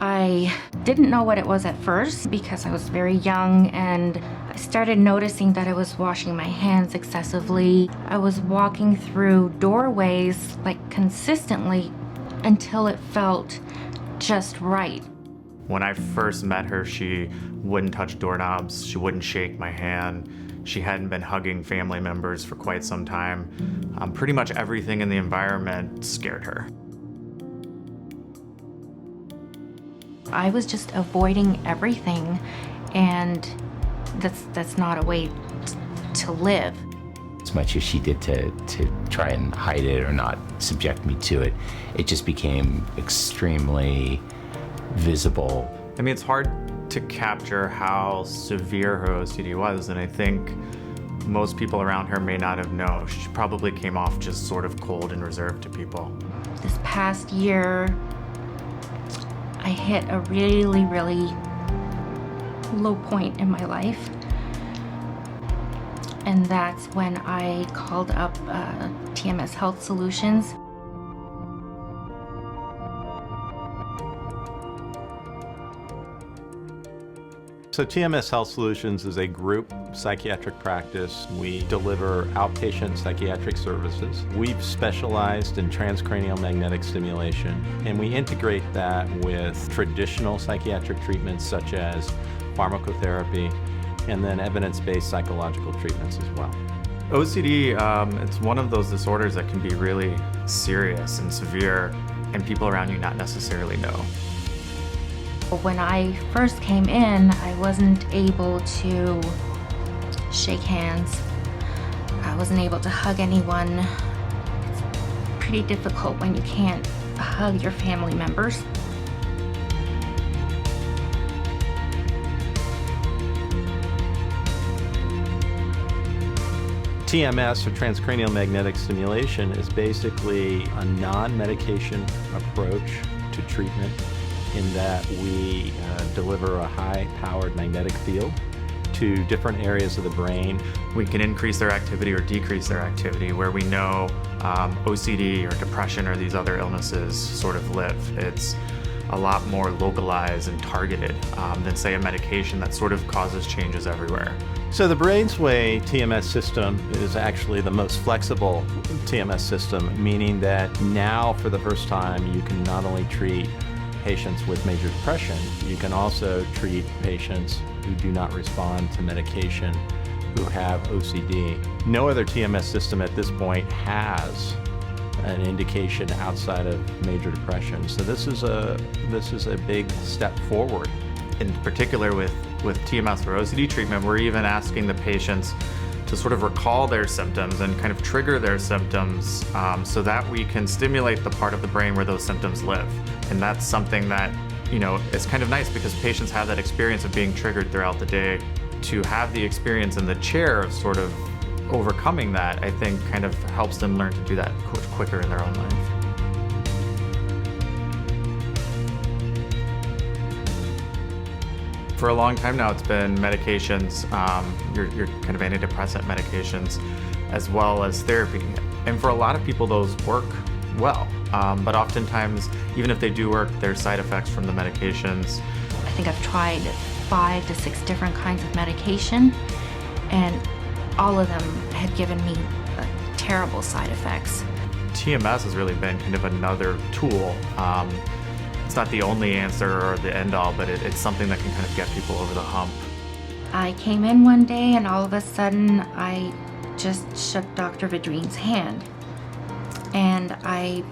I didn't know what it was at first because I was very young, and I started noticing that I was washing my hands excessively. I was walking through doorways like consistently until it felt just right. When I first met her, she wouldn't touch doorknobs, she wouldn't shake my hand, she hadn't been hugging family members for quite some time. Pretty much everything in the environment scared her. I was just avoiding everything, and that's not a way to live. As much as she did to try and hide it or not subject me to it, it just became extremely visible. I mean, it's hard to capture how severe her OCD was, and I think most people around her may not have known. She probably came off just sort of cold and reserved to people. This past year, I hit a really, really low point in my life. And that's when I called up TMS Health Solutions. So TMS Health Solutions is a group psychiatric practice. We deliver outpatient psychiatric services. We've specialized in transcranial magnetic stimulation, and we integrate that with traditional psychiatric treatments such as pharmacotherapy and then evidence-based psychological treatments as well. OCD, it's one of those disorders that can be really serious and severe, and people around you not necessarily know. When I first came in, I wasn't able to shake hands. I wasn't able to hug anyone. It's pretty difficult when you can't hug your family members. TMS, or transcranial magnetic stimulation, is basically a non-medication approach to treatment in that we deliver a high-powered magnetic field to different areas of the brain. We can increase their activity or decrease their activity where we know OCD or depression or these other illnesses sort of live. It's a lot more localized and targeted than, say, a medication that sort of causes changes everywhere. So the BrainsWay TMS system is actually the most flexible TMS system, meaning that now for the first time you can not only treat patients with major depression, you can also treat patients who do not respond to medication, who have OCD. No other TMS system at this point has an indication outside of major depression. So this is a big step forward. In particular with TMS for OCD treatment, we're even asking the patients to sort of recall their symptoms and kind of trigger their symptoms so that we can stimulate the part of the brain where those symptoms live. And that's something that, you know, is kind of nice because patients have that experience of being triggered throughout the day. To have the experience in the chair of sort of overcoming that, I think kind of helps them learn to do that quicker in their own life. For a long time now, it's been medications, your kind of antidepressant medications, as well as therapy. And for a lot of people, those work well. But oftentimes, even if they do work, there's side effects from the medications. I think I've tried 5 to 6 different kinds of medication, and all of them had given me terrible side effects. TMS has really been kind of another tool. It's not the only answer or the end all, but it's something that can kind of get people over the hump. I came in one day and all of a sudden I just shook Dr. Vidreen's hand and I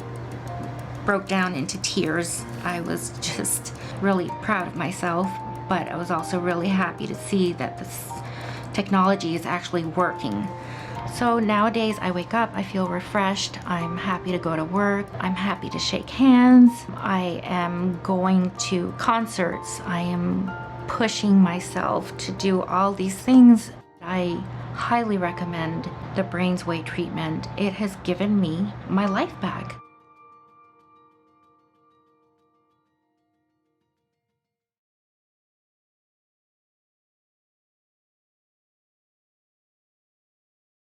broke down into tears. I was just really proud of myself, but I was also really happy to see that this technology is actually working. So nowadays I wake up, I feel refreshed, I'm happy to go to work, I'm happy to shake hands, I am going to concerts, I am pushing myself to do all these things. I highly recommend the BrainsWay treatment. It has given me my life back.